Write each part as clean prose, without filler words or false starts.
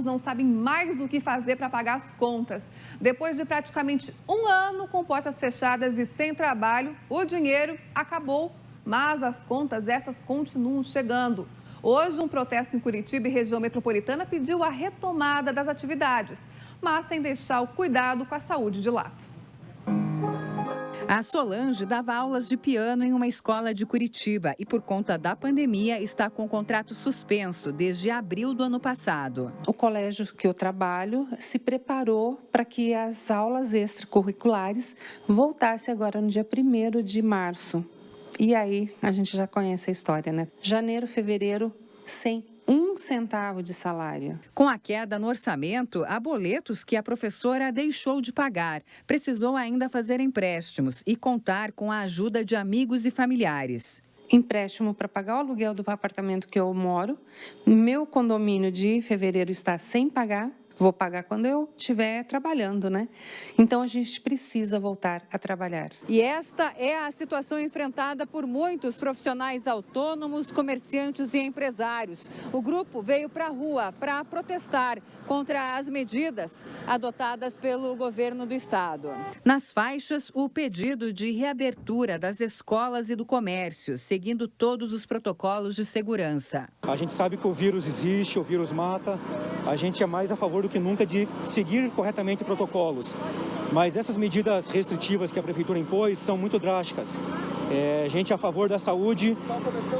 não sabem mais o que fazer para pagar as contas. Depois de praticamente um ano com portas fechadas e sem trabalho, o dinheiro acabou, mas as contas essas continuam chegando. Hoje, um protesto em Curitiba e região metropolitana pediu a retomada das atividades, mas sem deixar o cuidado com a saúde de lado. A Solange dava aulas de piano em uma escola de Curitiba e, por conta da pandemia, está com o contrato suspenso desde abril do ano passado. O colégio que eu trabalho se preparou para que as aulas extracurriculares voltassem agora no dia 1º de março. E aí, a gente já conhece a história, né? Janeiro, fevereiro, sem 1 centavo de salário. Com a queda no orçamento, há boletos que a professora deixou de pagar. Precisou ainda fazer empréstimos e contar com a ajuda de amigos e familiares. Empréstimo para pagar o aluguel do apartamento que eu moro. Meu condomínio de fevereiro está sem pagar. Vou pagar quando eu estiver trabalhando, né? Então, a gente precisa voltar a trabalhar. E esta é a situação enfrentada por muitos profissionais autônomos, comerciantes e empresários. O grupo veio para a rua para protestar contra as medidas adotadas pelo governo do estado. Nas faixas, o pedido de reabertura das escolas e do comércio, seguindo todos os protocolos de segurança. A gente sabe que o vírus existe, o vírus mata. A gente é mais a favor do que nunca de seguir corretamente protocolos. Mas essas medidas restritivas que a prefeitura impôs são muito drásticas. A gente é a favor da saúde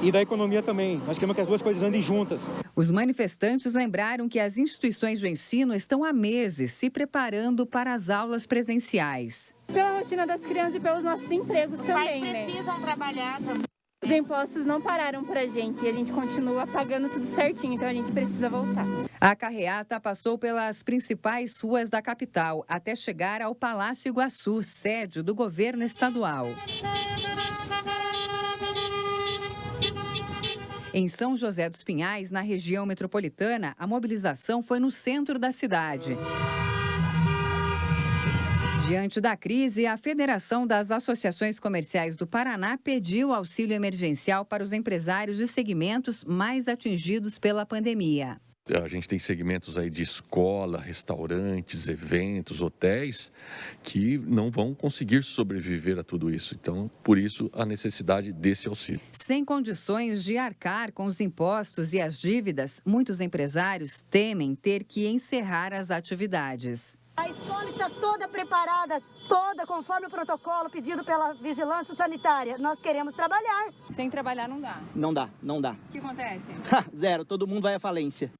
e da economia também. Nós queremos que as duas coisas andem juntas. Os manifestantes lembraram que as instituições do ensino estão há meses se preparando para as aulas presenciais. Pela rotina das crianças e pelos nossos empregos também, né? Precisam trabalhar também. Os impostos não pararam pra gente e a gente continua pagando tudo certinho, então a gente precisa voltar. A carreata passou pelas principais ruas da capital até chegar ao Palácio Iguaçu, sede do governo estadual. Em São José dos Pinhais, na região metropolitana, a mobilização foi no centro da cidade. Diante da crise, a Federação das Associações Comerciais do Paraná pediu auxílio emergencial para os empresários de segmentos mais atingidos pela pandemia. A gente tem segmentos aí de escola, restaurantes, eventos, hotéis, que não vão conseguir sobreviver a tudo isso. Então, por isso, a necessidade desse auxílio. Sem condições de arcar com os impostos e as dívidas, muitos empresários temem ter que encerrar as atividades. A escola está toda preparada, toda conforme o protocolo pedido pela vigilância sanitária. Nós queremos trabalhar. Sem trabalhar não dá? Não dá. O que acontece? Zero, todo mundo vai à falência.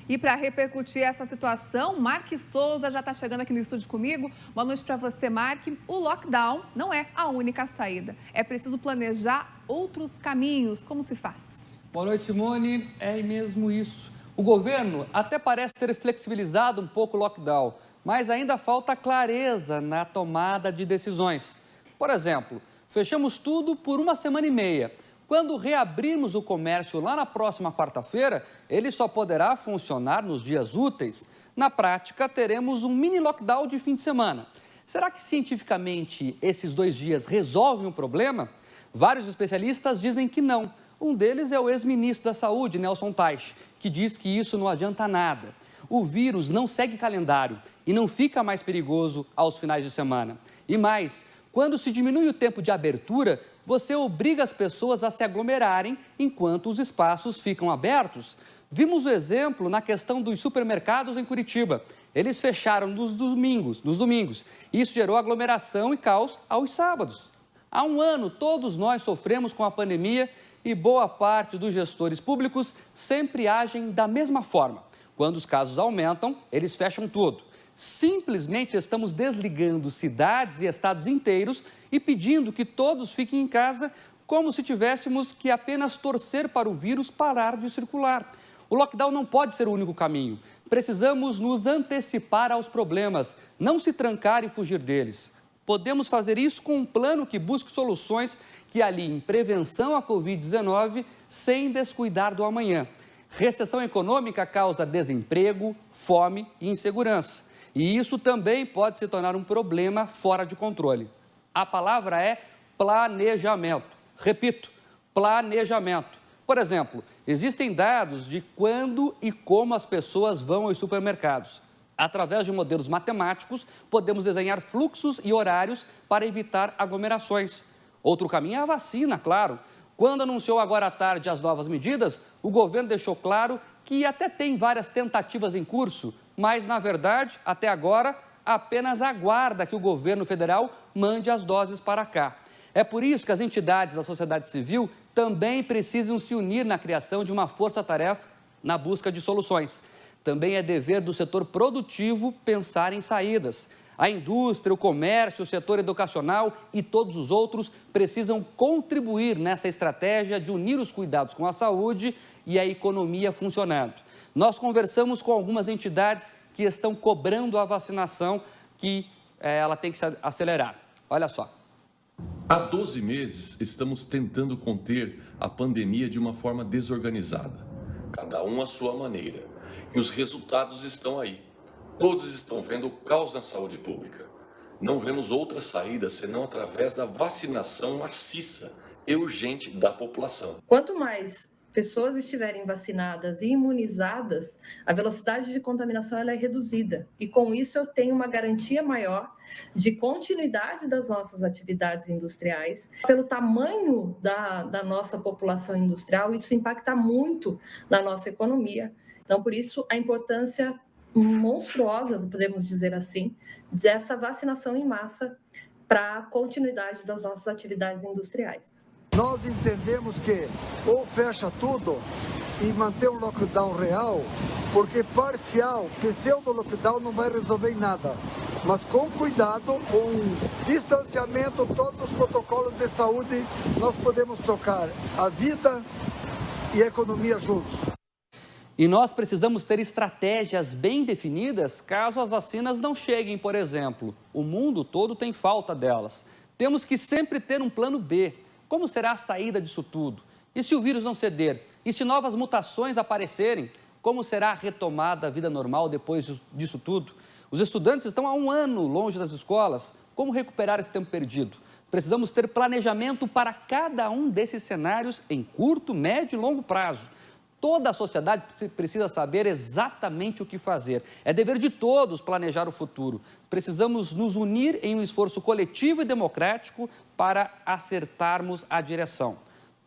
E para repercutir essa situação, Mark Souza já está chegando aqui no estúdio comigo. Boa noite para você, Mark. O lockdown não é a única saída. É preciso planejar outros caminhos. Como se faz? Boa noite, Simone. É mesmo isso. O governo até parece ter flexibilizado um pouco o lockdown, mas ainda falta clareza na tomada de decisões. Por exemplo, fechamos tudo por 1 semana e meia. Quando reabrirmos o comércio lá na próxima quarta-feira, ele só poderá funcionar nos dias úteis. Na prática, teremos um mini lockdown de fim de semana. Será que cientificamente esses 2 dias resolvem o problema? Vários especialistas dizem que não. Um deles é o ex-ministro da Saúde, Nelson Teich, que diz que isso não adianta nada. O vírus não segue calendário e não fica mais perigoso aos finais de semana. E mais, quando se diminui o tempo de abertura, você obriga as pessoas a se aglomerarem enquanto os espaços ficam abertos. Vimos o exemplo na questão dos supermercados em Curitiba. Eles fecharam nos domingos, e isso gerou aglomeração e caos aos sábados. Há um ano, todos nós sofremos com a pandemia e boa parte dos gestores públicos sempre agem da mesma forma. Quando os casos aumentam, eles fecham tudo. Simplesmente estamos desligando cidades e estados inteiros e pedindo que todos fiquem em casa, como se tivéssemos que apenas torcer para o vírus parar de circular. O lockdown não pode ser o único caminho. Precisamos nos antecipar aos problemas, não se trancar e fugir deles. Podemos fazer isso com um plano que busque soluções que aliem prevenção à Covid-19 sem descuidar do amanhã. Recessão econômica causa desemprego, fome e insegurança. E isso também pode se tornar um problema fora de controle. A palavra é planejamento. Repito, planejamento. Por exemplo, existem dados de quando e como as pessoas vão aos supermercados. Através de modelos matemáticos, podemos desenhar fluxos e horários para evitar aglomerações. Outro caminho é a vacina, claro. Quando anunciou agora à tarde as novas medidas, o governo deixou claro que até tem várias tentativas em curso, mas, na verdade, até agora, apenas aguarda que o governo federal mande as doses para cá. É por isso que as entidades da sociedade civil também precisam se unir na criação de uma força-tarefa na busca de soluções. Também é dever do setor produtivo pensar em saídas. A indústria, o comércio, o setor educacional e todos os outros precisam contribuir nessa estratégia de unir os cuidados com a saúde e a economia funcionando. Nós conversamos com algumas entidades que estão cobrando a vacinação, que ela tem que se acelerar. Olha só. Há 12 meses estamos tentando conter a pandemia de uma forma desorganizada, cada um à sua maneira. E os resultados estão aí. Todos estão vendo o caos na saúde pública. Não vemos outra saída senão através da vacinação maciça e urgente da população. Quanto mais pessoas estiverem vacinadas e imunizadas, a velocidade de contaminação ela é reduzida. E com isso eu tenho uma garantia maior de continuidade das nossas atividades industriais. Pelo tamanho da nossa população industrial, isso impacta muito na nossa economia. Então, por isso, a importância monstruosa, podemos dizer assim, dessa vacinação em massa para a continuidade das nossas atividades industriais. Nós entendemos que ou fecha tudo e manter um lockdown real, porque parcial, pseudo-lockdown não vai resolver em nada. Mas com cuidado, com distanciamento, todos os protocolos de saúde, nós podemos tocar a vida e a economia juntos. E nós precisamos ter estratégias bem definidas caso as vacinas não cheguem, por exemplo. O mundo todo tem falta delas. Temos que sempre ter um plano B. Como será a saída disso tudo? E se o vírus não ceder? E se novas mutações aparecerem? Como será a retomada da vida normal depois disso tudo? Os estudantes estão há 1 ano longe das escolas. Como recuperar esse tempo perdido? Precisamos ter planejamento para cada um desses cenários em curto, médio e longo prazo. Toda a sociedade precisa saber exatamente o que fazer. É dever de todos planejar o futuro. Precisamos nos unir em um esforço coletivo e democrático para acertarmos a direção.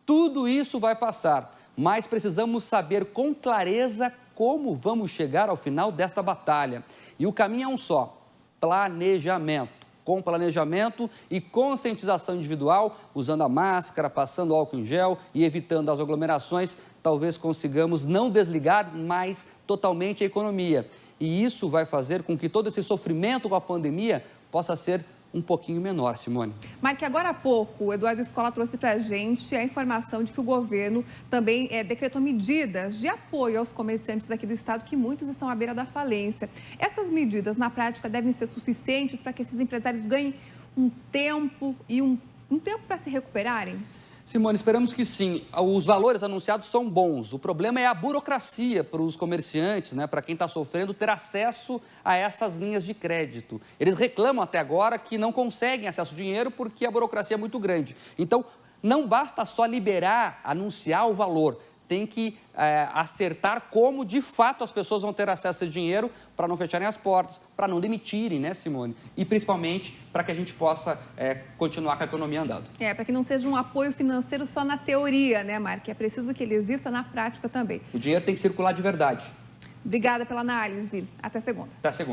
Tudo isso vai passar, mas precisamos saber com clareza como vamos chegar ao final desta batalha. E o caminho é um só: planejamento. Com planejamento e conscientização individual, usando a máscara, passando álcool em gel e evitando as aglomerações, talvez consigamos não desligar mais totalmente a economia. E isso vai fazer com que todo esse sofrimento com a pandemia possa ser um pouquinho menor, Simone. Mike, agora há pouco, o Eduardo Escola trouxe para a gente a informação de que o governo também decretou medidas de apoio aos comerciantes aqui do estado, que muitos estão à beira da falência. Essas medidas, na prática, devem ser suficientes para que esses empresários ganhem um tempo e um tempo para se recuperarem? Simone, esperamos que sim. Os valores anunciados são bons. O problema é a burocracia para os comerciantes, para quem está sofrendo, ter acesso a essas linhas de crédito. Eles reclamam até agora que não conseguem acesso ao dinheiro porque a burocracia é muito grande. Então, não basta só liberar, anunciar o valor. Tem que acertar como, de fato, as pessoas vão ter acesso a esse dinheiro para não fecharem as portas, para não demitirem, né, Simone? E, principalmente, para que a gente possa continuar com a economia andando. Para que não seja um apoio financeiro só na teoria, né, Mark? É preciso que ele exista na prática também. O dinheiro tem que circular de verdade. Obrigada pela análise. Até segunda. Até segunda.